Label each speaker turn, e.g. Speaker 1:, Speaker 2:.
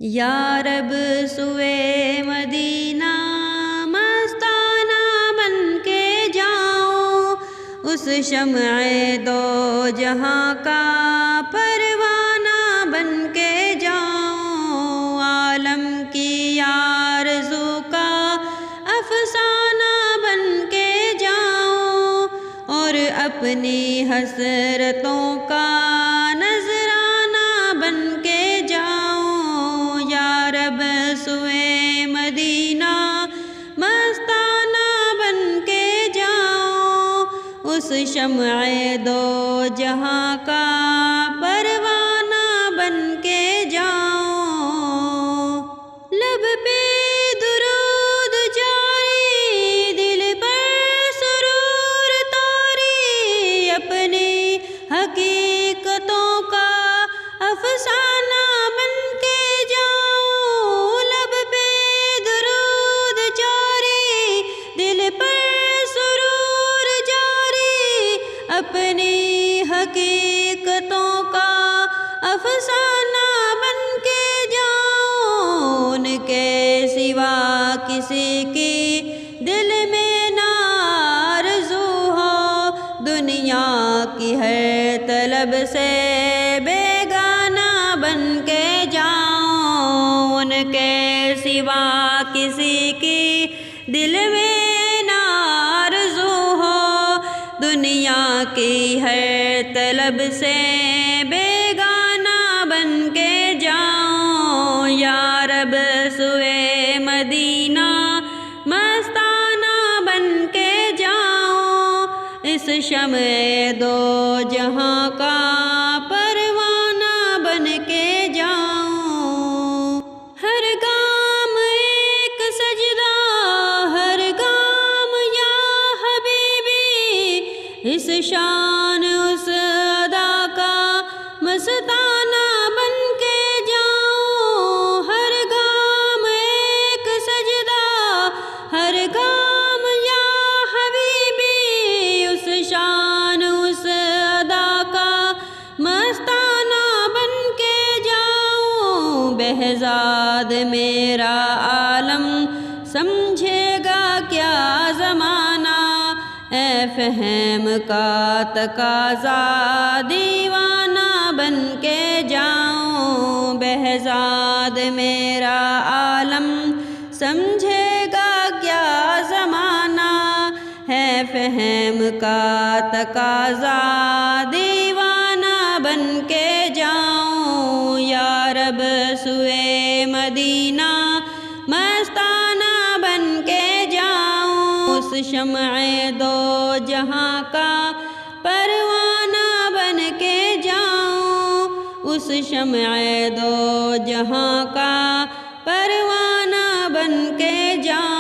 Speaker 1: یا رب سوئے مدینہ مستانہ بن کے جاؤں، اس شمع دو جہاں کا پروانہ بن کے جاؤں، عالم کی آرزو کا افسانہ بن کے جاؤں، اور اپنی حسرتوں کا نذرانہ بن کے جاؤں۔ یا رب سوئے مدینہ مستانہ بن کے جاؤں، اس شمع دو جہاں کا پروانہ بن کے جاؤں۔ لب پہ درود جاری، دل پر سرور طاری، اپنی حقیقتوں کا افسانہ بن کے جاؤں۔ لب پہ درود جاری، دل پر سرور جاری، اپنی حقیقتوں کا افسانہ بن کے جاؤں۔ ان کے سوا کسی کی دل میں نہ آرزو ہو، دنیا کی ہر طلب سے بیگانہ بن کے جاؤں۔ ان کے سوا کسی کی دل میں نہ آرزو ہو، دنیا کی ہر طلب سے بیگانہ بن کے جاؤں۔ یا رب سوئے مدینہ مستانہ بن کے جاؤں، اس شمع دو جہاں کا پروانہ بن کے جاؤں۔ ہر گام ایک سجدہ، ہر گام یا حبیبی، اس شان اس ادا کا مستانہ بن کے جاؤں۔ ہر گام ایک سجدہ، ہر گام یا حبیبی، اس شان اس ادا کا مستانہ بن کے جاؤں۔ بہزاد میرا عالم سمجھے گا کیا زمانہ، اے فہم کا تقاضا دیوانہ بن کے جاؤں۔ بہزاد میرا عالم سمجھے گا کیا زمانہ، ہے فہم کا تقاضا دیوانہ بن کے جاؤں۔ یا رب سوئے مدینہ مستانہ بن کے جاؤں، اس شمع دو جہاں کا پروانہ بن کے جاؤں، اس شمع دو جہاں کا پروانہ بن کے جاؤں۔